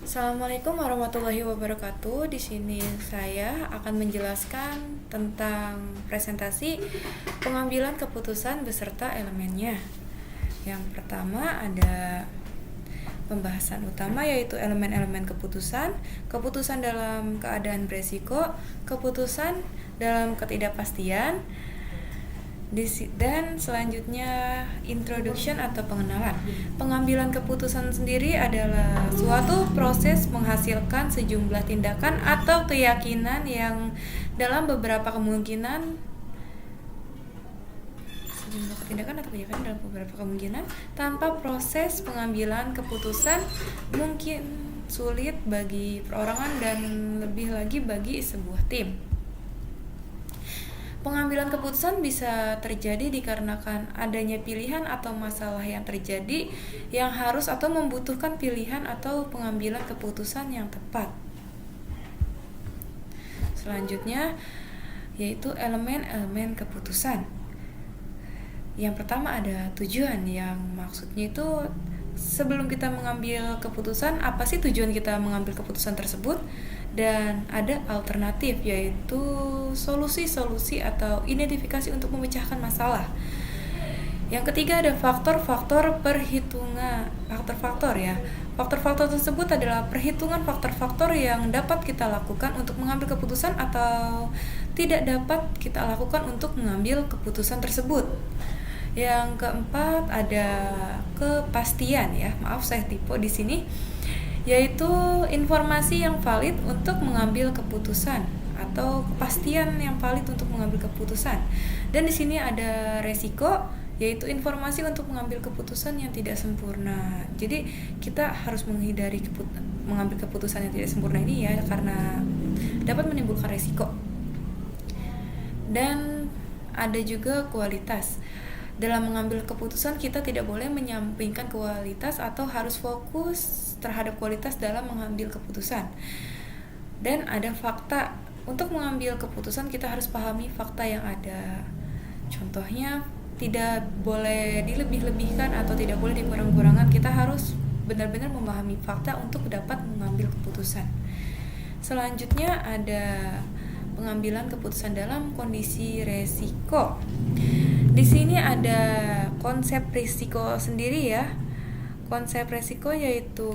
Assalamualaikum warahmatullahi wabarakatuh. Di sini saya akan menjelaskan tentang presentasi pengambilan keputusan beserta elemennya. Yang pertama ada pembahasan utama, yaitu elemen-elemen keputusan, keputusan dalam keadaan beresiko, keputusan dalam ketidakpastian, dan selanjutnya introduction atau pengenalan. Pengambilan keputusan sendiri adalah suatu proses menghasilkan sejumlah tindakan atau keyakinan yang dalam beberapa kemungkinan tanpa proses pengambilan keputusan mungkin sulit bagi perorangan dan lebih lagi bagi sebuah tim. Pengambilan keputusan bisa terjadi dikarenakan adanya pilihan atau masalah yang terjadi yang harus atau membutuhkan pilihan atau pengambilan keputusan yang tepat. Selanjutnya yaitu elemen-elemen keputusan. Yang pertama ada tujuan, yang maksudnya itu sebelum kita mengambil keputusan, apa sih tujuan kita mengambil keputusan tersebut? Dan ada alternatif, yaitu solusi-solusi atau identifikasi untuk memecahkan masalah. Yang ketiga ada faktor-faktor perhitungan. Faktor-faktor tersebut adalah perhitungan faktor-faktor yang dapat kita lakukan untuk mengambil keputusan atau tidak dapat kita lakukan untuk mengambil keputusan tersebut. Yang keempat ada kepastian, ya. Maaf saya typo di sini. Yaitu informasi yang valid untuk mengambil keputusan atau kepastian yang valid untuk mengambil keputusan. Dan di sini ada resiko, yaitu informasi untuk mengambil keputusan yang tidak sempurna. Jadi kita harus menghindari mengambil keputusan yang tidak sempurna ini, ya, karena dapat menimbulkan resiko. Dan ada juga kualitas. Dalam mengambil keputusan kita tidak boleh menyampingkan kualitas atau harus fokus terhadap kualitas dalam mengambil keputusan. Dan ada fakta. Untuk mengambil keputusan kita harus pahami fakta yang ada. Contohnya tidak boleh dilebih-lebihkan atau tidak boleh dikurang-kurangkan. Kita harus benar-benar memahami fakta untuk dapat mengambil keputusan. Selanjutnya ada pengambilan keputusan dalam kondisi resiko. Di sini ada konsep risiko sendiri, ya. Konsep risiko yaitu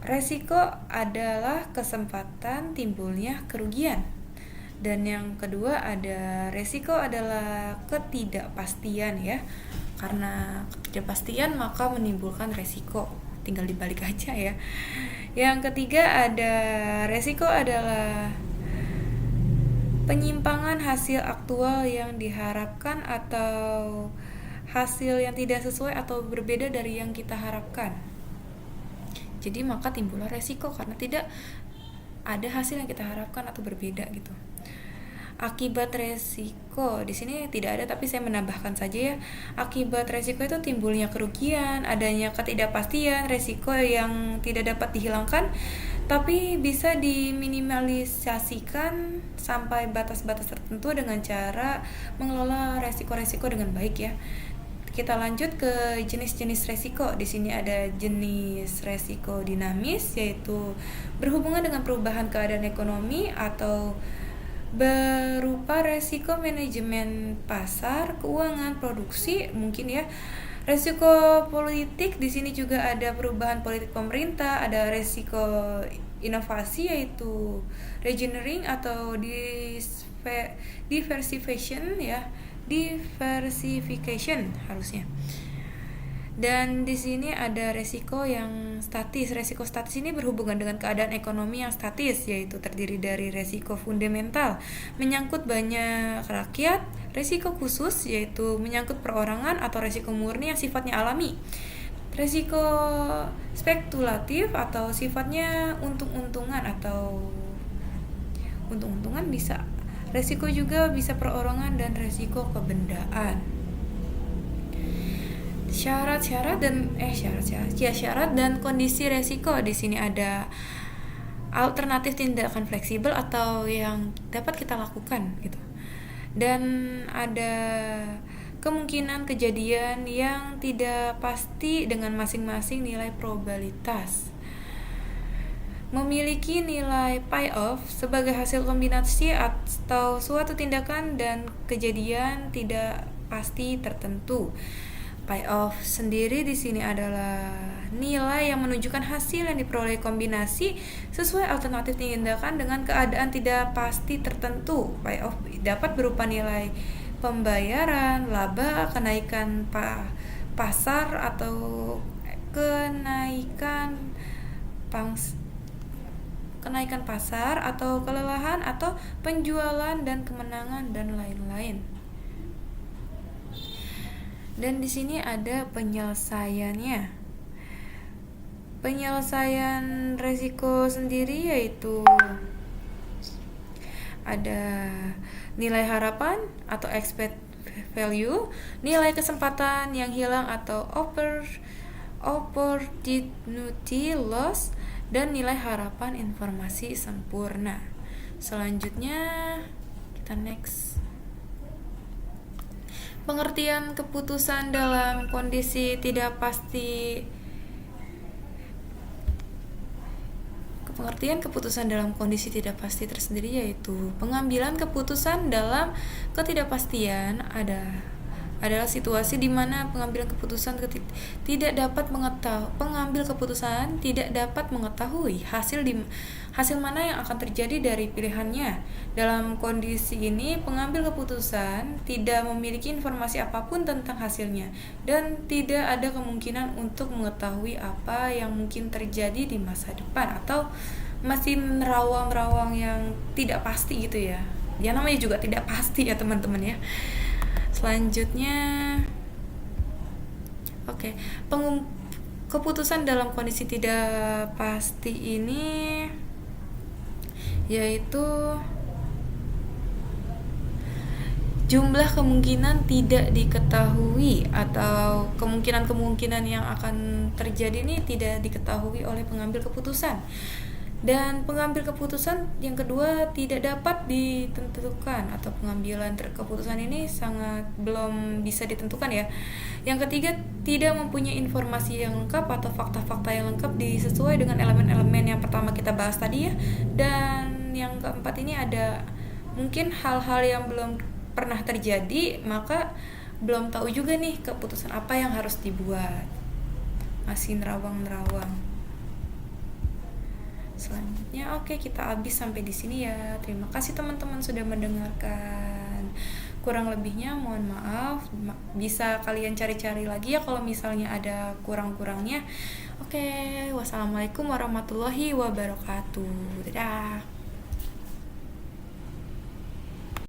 resiko adalah kesempatan timbulnya kerugian. Dan yang kedua ada resiko adalah ketidakpastian, ya. Karena ketidakpastian maka menimbulkan resiko. Tinggal dibalik aja, ya. Yang ketiga ada resiko adalah penyimpangan hasil aktual yang diharapkan atau hasil yang tidak sesuai atau berbeda dari yang kita harapkan. Jadi maka timbullah resiko karena tidak ada hasil yang kita harapkan atau berbeda gitu. Akibat resiko di sini tidak ada, tapi saya menambahkan saja, ya. Akibat resiko itu timbulnya kerugian, adanya ketidakpastian, resiko yang tidak dapat dihilangkan tapi bisa diminimalisasikan sampai batas-batas tertentu dengan cara mengelola resiko-resiko dengan baik, ya. Kita lanjut ke jenis-jenis resiko. Di sini ada jenis resiko dinamis, yaitu berhubungan dengan perubahan keadaan ekonomi atau berupa resiko manajemen pasar, keuangan, produksi, mungkin, ya. Resiko politik, di sini juga ada perubahan politik pemerintah, ada resiko inovasi yaitu regeneering atau diversification, ya. Diversification harusnya. Dan di sini ada resiko yang statis. Resiko statis ini berhubungan dengan keadaan ekonomi yang statis, yaitu terdiri dari resiko fundamental menyangkut banyak rakyat, resiko khusus yaitu menyangkut perorangan atau resiko murni yang sifatnya alami. Resiko spekulatif atau sifatnya untung-untungan atau untung-untungan bisa. Resiko juga bisa perorangan dan resiko kebendaan. Syarat dan kondisi resiko. Di sini ada alternatif tindakan fleksibel atau yang dapat kita lakukan gitu. Dan ada kemungkinan kejadian yang tidak pasti dengan masing-masing nilai probabilitas. memiliki nilai payoff sebagai hasil kombinasi atau suatu tindakan dan kejadian tidak pasti tertentu. Payoff sendiri di sini adalah nilai yang menunjukkan hasil yang diperoleh kombinasi sesuai alternatif tindakan dengan keadaan tidak pasti tertentu. Payoff dapat berupa nilai pembayaran, laba, kenaikan pasar atau kenaikan pasar atau kelelahan atau penjualan dan kemenangan dan lain-lain. Dan di sini ada penyelesaiannya. Penyelesaian resiko sendiri yaitu ada nilai harapan atau expected value, nilai kesempatan yang hilang atau opportunity loss, dan nilai harapan informasi sempurna. Selanjutnya kita next. Pengertian keputusan dalam kondisi tidak pasti. Pengertian keputusan dalam kondisi tidak pasti tersendiri yaitu pengambilan keputusan dalam ketidakpastian adalah situasi di mana pengambil keputusan tidak dapat mengetahui hasil mana yang akan terjadi dari pilihannya. Dalam kondisi ini, pengambil keputusan tidak memiliki informasi apapun tentang hasilnya dan tidak ada kemungkinan untuk mengetahui apa yang mungkin terjadi di masa depan atau masih merawang-rawang yang tidak pasti gitu ya. Ya namanya juga tidak pasti ya teman-teman ya. Selanjutnya, keputusan dalam kondisi tidak pasti ini yaitu jumlah kemungkinan tidak diketahui atau kemungkinan-kemungkinan yang akan terjadi ini tidak diketahui oleh pengambil keputusan. Dan pengambil keputusan yang kedua tidak dapat ditentukan atau pengambilan keputusan ini sangat belum bisa ditentukan ya. Yang ketiga tidak mempunyai informasi yang lengkap atau fakta-fakta yang lengkap sesuai dengan elemen-elemen yang pertama kita bahas tadi ya. Dan yang keempat ini ada mungkin hal-hal yang belum pernah terjadi, maka belum tahu juga nih keputusan apa yang harus dibuat. Masih nerawang-nerawang. Selanjutnya kita habis sampai di sini ya. Terima kasih teman-teman sudah mendengarkan. Kurang lebihnya mohon maaf. Bisa kalian cari-cari lagi ya kalau misalnya ada kurang-kurangnya. Wassalamualaikum warahmatullahi wabarakatuh. Dadah.